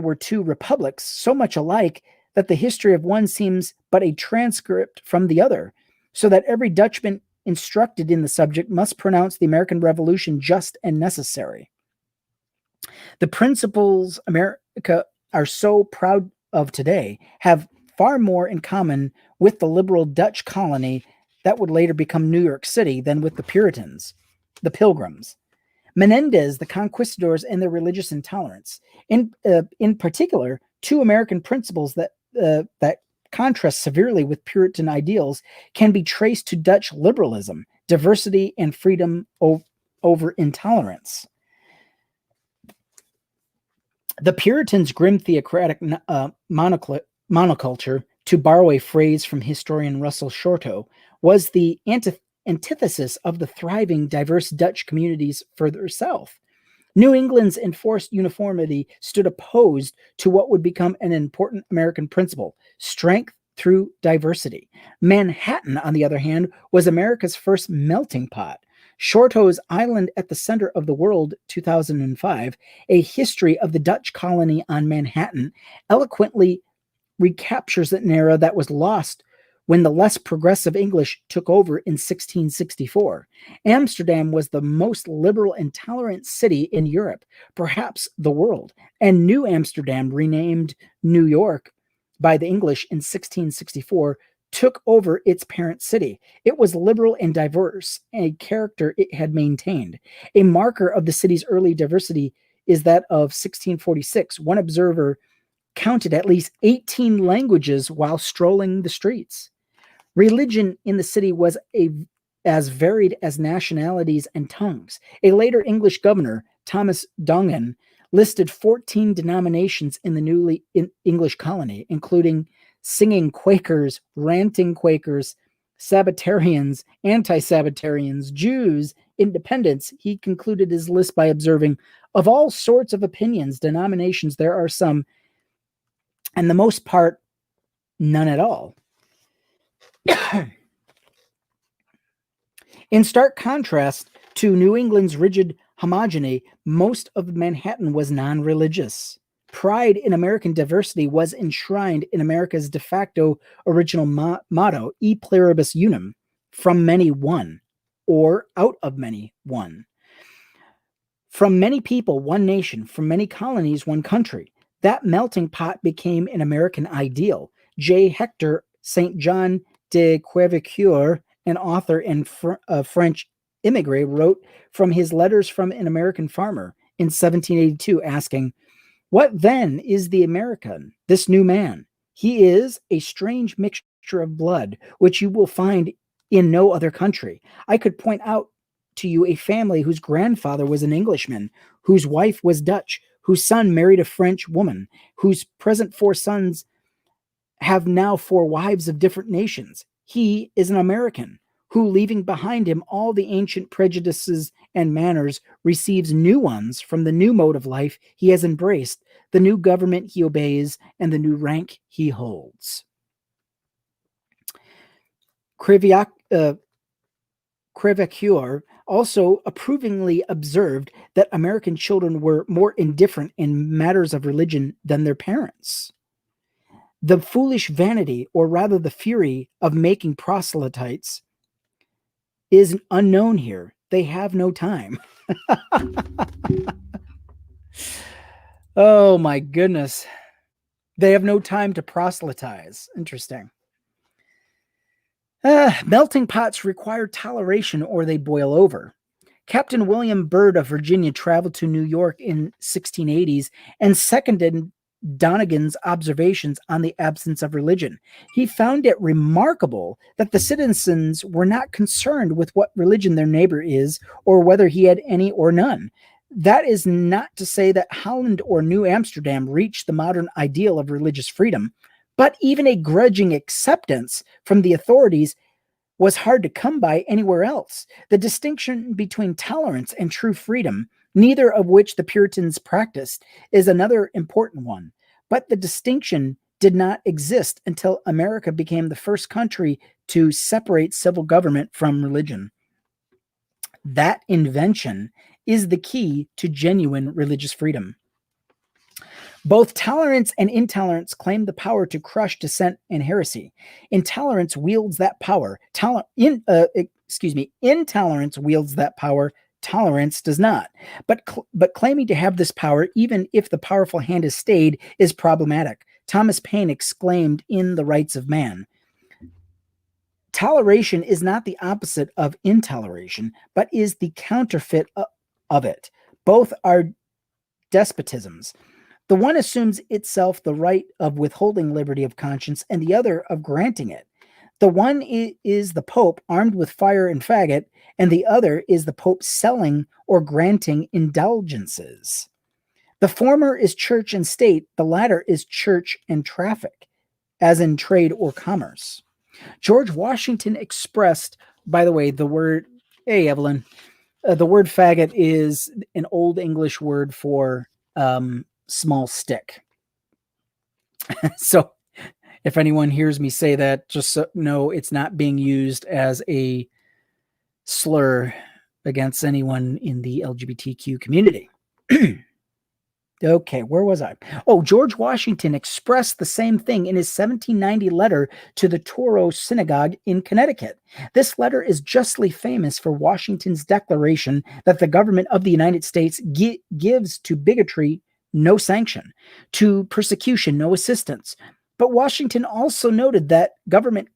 were two republics so much alike that the history of one seems but a transcript from the other, so that every Dutchman instructed in the subject must pronounce the American Revolution just and necessary. The principles America are so proud of today have far more in common with the liberal Dutch colony that would later become New York City than with the Puritans, the Pilgrims. Menendez, the conquistadors, and their religious intolerance. In particular, two American principles that contrast severely with Puritan ideals can be traced to Dutch liberalism, diversity, and freedom over intolerance. The Puritans' grim theocratic monoculture, to borrow a phrase from historian Russell Shorto, was the antithesis of the thriving, diverse Dutch communities further south. New England's enforced uniformity stood opposed to what would become an important American principle: strength through diversity. Manhattan, on the other hand, was America's first melting pot. Shorto's Island at the Center of the World, 2005, A History of the Dutch Colony on Manhattan, eloquently recaptures an era that was lost when the less progressive English took over in 1664. Amsterdam was the most liberal and tolerant city in Europe, perhaps the world, and New Amsterdam, renamed New York by the English in 1664, took over its parent city. It was liberal and diverse, a character it had maintained. A marker of the city's early diversity is that of 1646. One observer counted at least 18 languages while strolling the streets. Religion in the city was as varied as nationalities and tongues. A later English governor, Thomas Dongan, listed 14 denominations in the newly English colony, including singing Quakers, ranting Quakers, Sabbatarians, anti-Sabbatarians, Jews, independents. He concluded his list by observing, of all sorts of opinions, denominations, there are some, and the most part, none at all. In stark contrast to New England's rigid homogeny, most of Manhattan was non-religious. Pride in American diversity was enshrined in America's de facto original motto, E pluribus unum, from many one, or out of many one. From many people, one nation. From many colonies, one country. That melting pot became an American ideal. J. Hector St. John de Quevecoeur, an author and French immigrant, wrote from his letters from an American farmer in 1782, asking, "What then is the American, this new man? He is a strange mixture of blood, which you will find in no other country. I could point out to you a family whose grandfather was an Englishman, whose wife was Dutch, whose son married a French woman, whose present 4 sons have now 4 wives of different nations. He is an American who, leaving behind him all the ancient prejudices and manners, receives new ones from the new mode of life he has embraced, the new government he obeys, and the new rank he holds." Crevecoeur also approvingly observed that American children were more indifferent in matters of religion than their parents. The foolish vanity, or rather the fury, of making proselytes is unknown here. They have no time. Oh my goodness. They have no time to proselytize. Interesting. Melting pots require toleration or they boil over. Captain William Byrd of Virginia traveled to New York in 1680s and seconded Donnegan's observations on the absence of religion. He found it remarkable that the citizens were not concerned with what religion their neighbor is or whether he had any or none. That is not to say that Holland or New Amsterdam reached the modern ideal of religious freedom, but even a grudging acceptance from the authorities was hard to come by anywhere else. The distinction between tolerance and true freedom, neither of which the Puritans practiced, is another important one. But the distinction did not exist until America became the first country to separate civil government from religion. That invention is the key to genuine religious freedom. Both tolerance and intolerance claim the power to crush dissent and heresy. Intolerance wields that power. Intolerance wields that power. Tolerance does not. But claiming to have this power, even if the powerful hand is stayed, is problematic. Thomas Paine exclaimed in The Rights of Man, toleration is not the opposite of intoleration, but is the counterfeit of it. Both are despotisms. The one assumes itself the right of withholding liberty of conscience, and the other of granting it. The one is the Pope armed with fire and faggot, and the other is the Pope selling or granting indulgences. The former is church and state, the latter is church and traffic, as in trade or commerce. George Washington expressed, by the way, the word, hey, Evelyn, the word faggot is an Old English word for small stick. So if anyone hears me say that, just know it's not being used as a slur against anyone in the LGBTQ community. Okay, where was I? Oh, George Washington expressed the same thing in his 1790 letter to the Toro Synagogue in Connecticut. This letter is justly famous for Washington's declaration that the government of the United States gives to bigotry no sanction, to persecution no assistance. But Washington also noted that government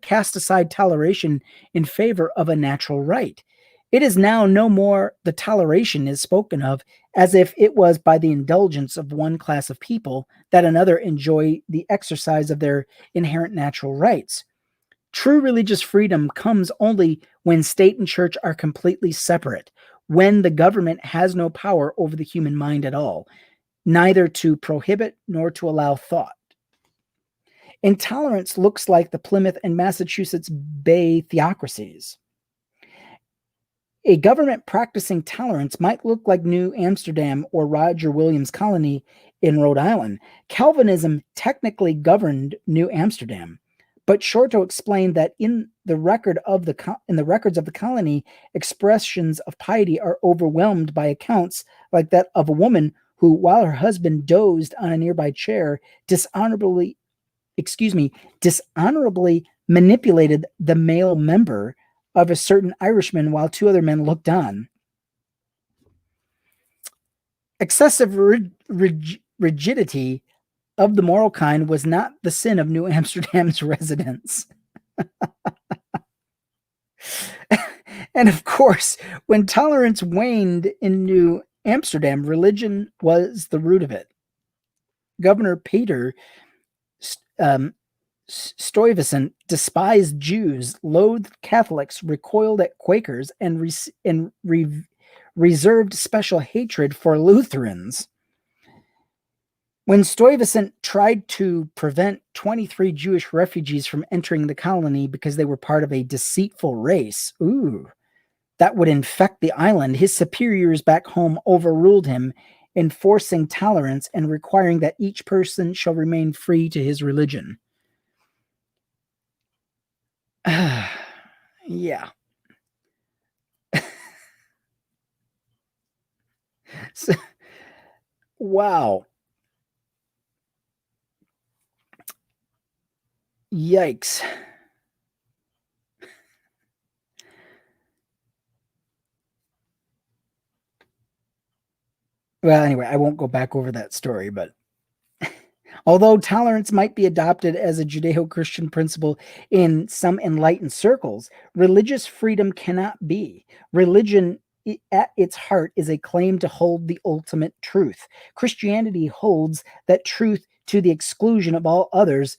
cast aside toleration in favor of a natural right. It is now no more the toleration is spoken of as if it was by the indulgence of one class of people that another enjoy the exercise of their inherent natural rights. True religious freedom comes only when state and church are completely separate, when the government has no power over the human mind at all, neither to prohibit nor to allow thought. Intolerance looks like the Plymouth and Massachusetts Bay theocracies. A government practicing tolerance might look like New Amsterdam or Roger Williams' colony in Rhode Island. Calvinism technically governed New Amsterdam, but Shorto explained that in the records of the colony, expressions of piety are overwhelmed by accounts like that of a woman who, while her husband dozed on a nearby chair, dishonorably manipulated the male member of a certain Irishman while two other men looked on. Excessive rigidity of the moral kind was not the sin of New Amsterdam's residents. And of course, when tolerance waned in New Amsterdam, religion was the root of it. Governor Peter Stuyvesant despised Jews, loathed Catholics, recoiled at Quakers, and reserved special hatred for Lutherans. When Stuyvesant tried to prevent 23 Jewish refugees from entering the colony because they were part of a deceitful race, that would infect the island, his superiors back home overruled him, enforcing tolerance and requiring that each person shall remain free to his religion. Yeah. So, wow. Yikes. Well, anyway, I won't go back over that story, but Although tolerance might be adopted as a Judeo-Christian principle in some enlightened circles, religious freedom cannot be. Religion, at its heart, is a claim to hold the ultimate truth. Christianity holds that truth to the exclusion of all others,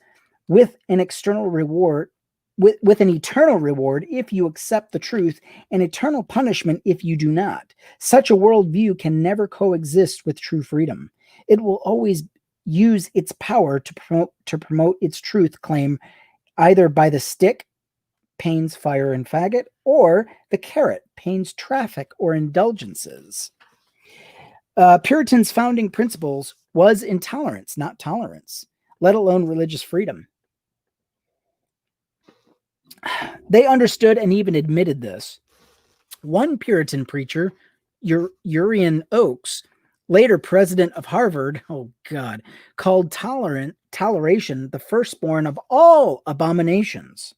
with an external reward, with an eternal reward if you accept the truth, and eternal punishment if you do not. Such a worldview can never coexist with true freedom. It will always use its power to promote its truth claim, either by the stick, Paine's fire and faggot, or the carrot, Paine's traffic or indulgences. Puritans' founding principles was intolerance, not tolerance, let alone religious freedom. They understood and even admitted this. One Puritan preacher, Urian Oakes, later president of Harvard, called toleration the firstborn of all abominations.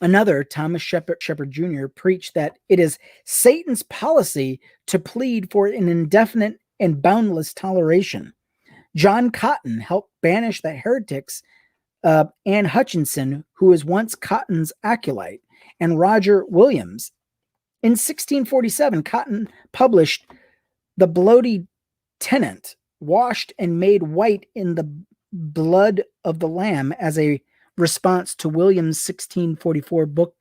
Another, Thomas Shepard Jr., preached that it is Satan's policy to plead for an indefinite and boundless toleration. John Cotton helped banish the heretics, Anne Hutchinson, who was once Cotton's acolyte, and Roger Williams. In 1647, Cotton published The Bloody Tenent, washed and made white in the blood of the Lamb, as a response to Williams' 1644 book,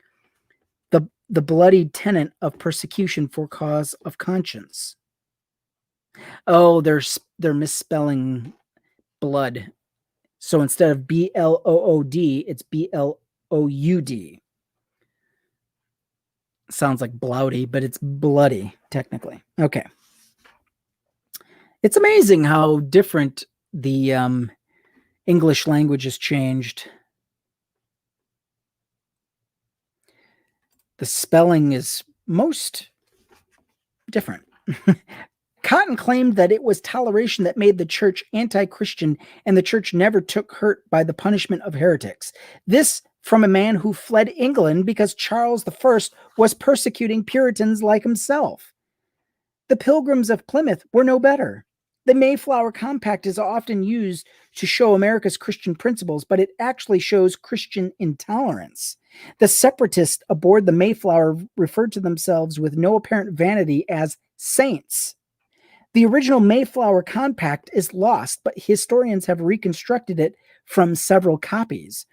The Bloody Tenent of Persecution for Cause of Conscience. Oh, they're misspelling blood. So instead of B-L-O-O-D, it's B-L-O-U-D. Sounds like bloody, but it's bloody, technically. Okay. It's amazing how different the English language has changed. The spelling is most different. Cotton claimed that it was toleration that made the church anti-Christian, and the church never took hurt by the punishment of heretics. This from a man who fled England because Charles I was persecuting Puritans like himself. The Pilgrims of Plymouth were no better. The Mayflower Compact is often used to show America's Christian principles, but it actually shows Christian intolerance. The separatists aboard the Mayflower referred to themselves with no apparent vanity as saints. The original Mayflower Compact is lost, but historians have reconstructed it from several copies.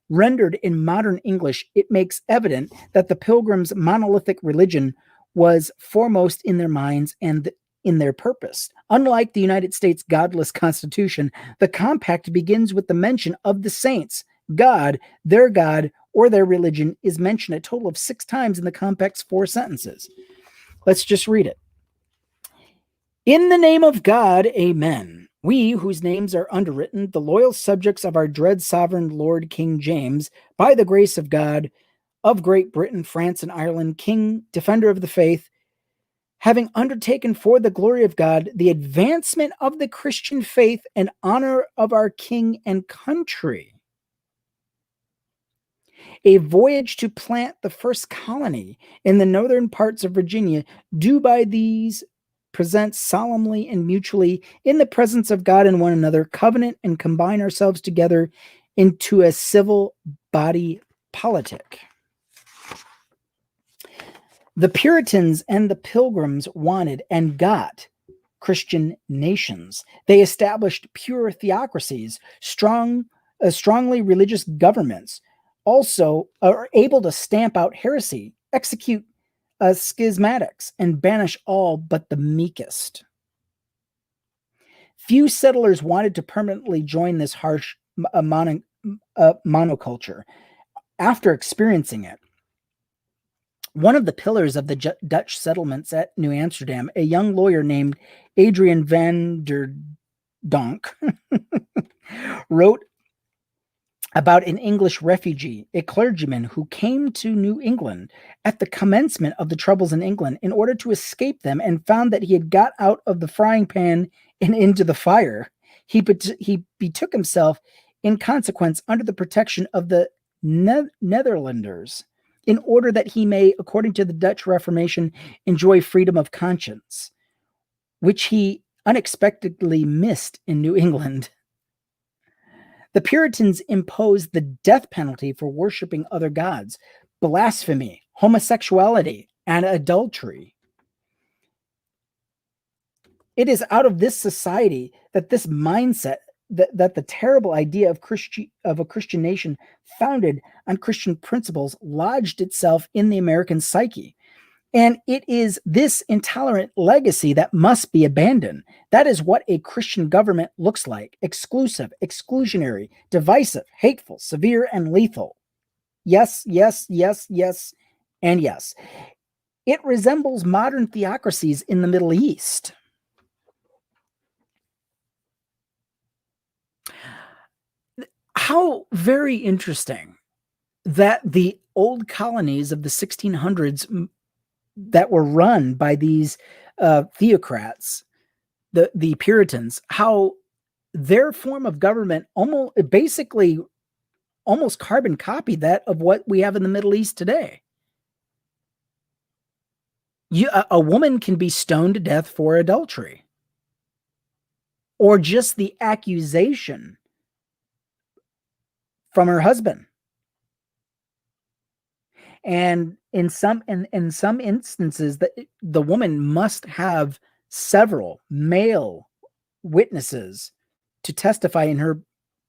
Rendered in modern English, it makes evident that the Pilgrims' monolithic religion was foremost in their minds and in their purpose. Unlike the United States godless Constitution, the Compact begins with the mention of the saints. God, or their religion is mentioned a total of 6 times in the Compact's 4 sentences. Let's just read it. In the name of God, amen. We, whose names are underwritten, the loyal subjects of our dread sovereign Lord King James, by the grace of God, of Great Britain, France, and Ireland, King, defender of the faith, having undertaken for the glory of God the advancement of the Christian faith and honor of our king and country, a voyage to plant the first colony in the northern parts of Virginia, do by these present solemnly and mutually in the presence of God and one another, covenant and combine ourselves together into a civil body politic. The Puritans and the Pilgrims wanted and got Christian nations. They established pure theocracies, strongly religious governments, also are able to stamp out heresy, execute schismatics, and banish all but the meekest. Few settlers wanted to permanently join this harsh monoculture. After experiencing it, one of the pillars of the Dutch settlements at New Amsterdam, a young lawyer named Adrian van der Donk, wrote about an English refugee, a clergyman who came to New England at the commencement of the troubles in England in order to escape them, and found that he had got out of the frying pan and into the fire. He betook himself in consequence under the protection of the Netherlanders, in order that he may, according to the Dutch Reformation, enjoy freedom of conscience, which he unexpectedly missed in New England. The Puritans imposed the death penalty for worshiping other gods, blasphemy, homosexuality, and adultery. It is out of this society that this mindset, that the terrible idea of a Christian nation founded on Christian principles lodged itself in the American psyche. And it is this intolerant legacy that must be abandoned. That is what a Christian government looks like: exclusive, exclusionary, divisive, hateful, severe, and lethal. Yes, yes, yes, yes, and yes. It resembles modern theocracies in the Middle East. How very interesting that the old colonies of the 1600s that were run by these theocrats, the Puritans, how their form of government almost carbon copied that of what we have in the Middle East today. A woman can be stoned to death for adultery, or just the accusation from her husband. And in some instances, the woman must have several male witnesses to testify in her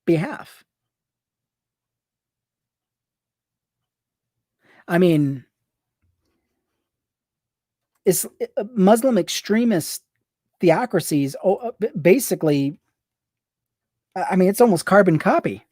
behalf. I mean, it's Muslim extremist theocracies. Basically, I mean, it's almost carbon copy.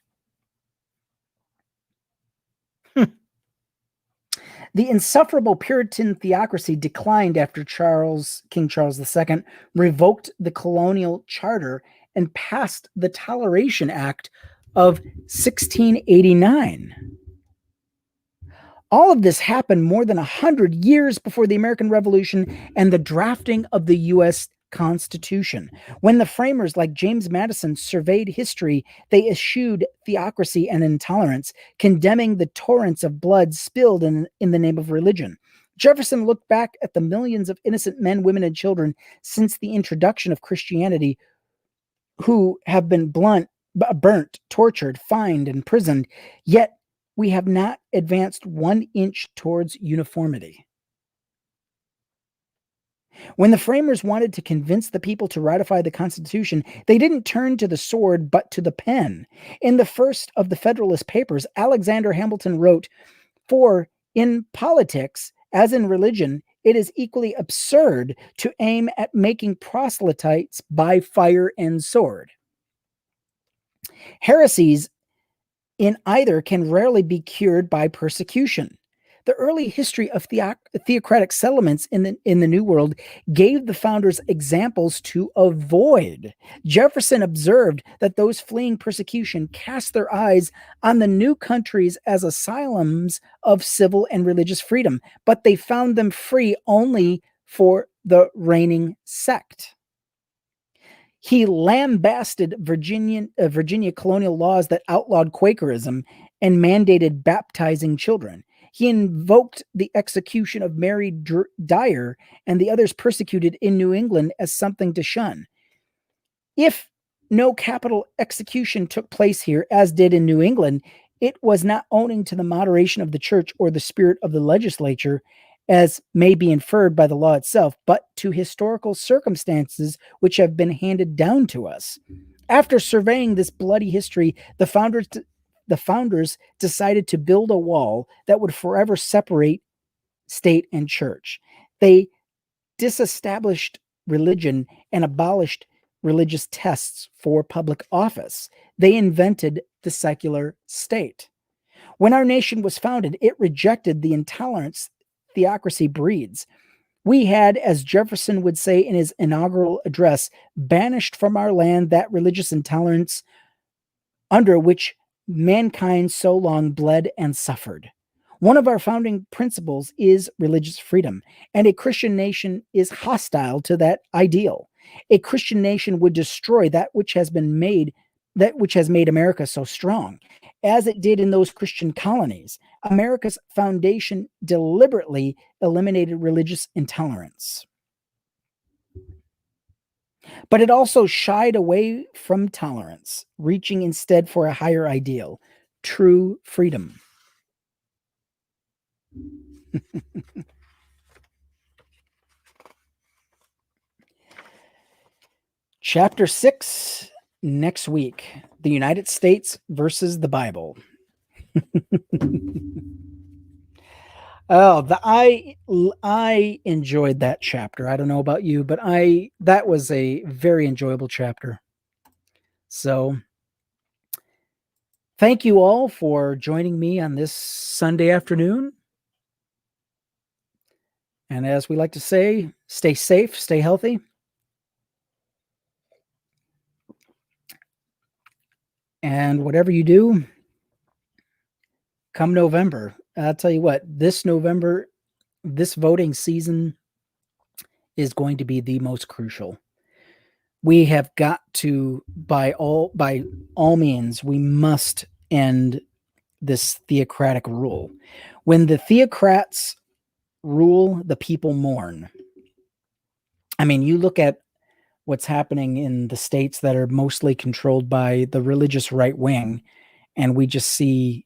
The insufferable Puritan theocracy declined after King Charles II revoked the colonial charter and passed the Toleration Act of 1689. All of this happened more than 100 years before the American Revolution and the drafting of the U.S. Constitution. When the framers like James Madison surveyed history, they eschewed theocracy and intolerance, condemning the torrents of blood spilled in the name of religion. Jefferson looked back at the millions of innocent men, women, and children since the introduction of Christianity who have been burnt, tortured, fined, and imprisoned, yet we have not advanced 1 inch towards uniformity. When the framers wanted to convince the people to ratify the Constitution, they didn't turn to the sword, but to the pen. In the first of the Federalist Papers, Alexander Hamilton wrote, "For in politics, as in religion, it is equally absurd to aim at making proselytes by fire and sword. Heresies in either can rarely be cured by persecution." The early history of theocratic settlements in the New World gave the founders examples to avoid. Jefferson observed that those fleeing persecution cast their eyes on the new countries as asylums of civil and religious freedom, but they found them free only for the reigning sect. He lambasted Virginia colonial laws that outlawed Quakerism and mandated baptizing children. He invoked the execution of Mary Dyer and the others persecuted in New England as something to shun. If no capital execution took place here, as did in New England, it was not owing to the moderation of the church or the spirit of the legislature, as may be inferred by the law itself, but to historical circumstances which have been handed down to us. After surveying this bloody history, the founders decided to build a wall that would forever separate state and church. They disestablished religion and abolished religious tests for public office. They invented the secular state. When our nation was founded, it rejected the intolerance theocracy breeds. We had, as Jefferson would say in his inaugural address, banished from our land that religious intolerance under which mankind so long bled and suffered. One of our founding principles is religious freedom, and a Christian nation is hostile to that ideal. A Christian nation would destroy that which has made America so strong, as it did in those Christian colonies. America's foundation deliberately eliminated religious intolerance. But it also shied away from tolerance, reaching instead for a higher ideal, true freedom. Chapter 6 next week, the United States versus the Bible. Oh, I enjoyed that chapter. I don't know about you, but that was a very enjoyable chapter. So, thank you all for joining me on this Sunday afternoon. And as we like to say, stay safe, stay healthy. And whatever you do, come November, I'll tell you what, this November, this voting season is going to be the most crucial. We have got to, by all means, we must end this theocratic rule. When the theocrats rule, the people mourn. I mean, you look at what's happening in the states that are mostly controlled by the religious right wing, and we just see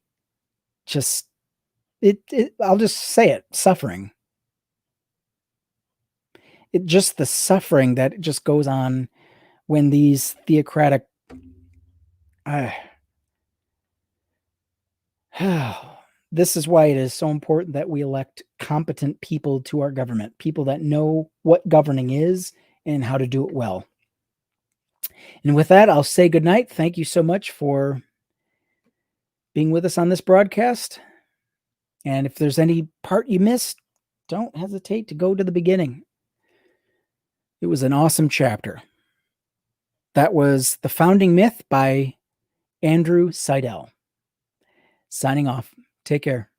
just I'll just say it, suffering. It just the suffering that just goes on when these theocratic this is why it is so important that we elect competent people to our government, people that know what governing is and how to do it well. And with that, I'll say goodnight. Thank you so much for being with us on this broadcast. And if there's any part you missed, don't hesitate to go to the beginning. It was an awesome chapter. That was The Founding Myth by Andrew Seidel. Signing off. Take care.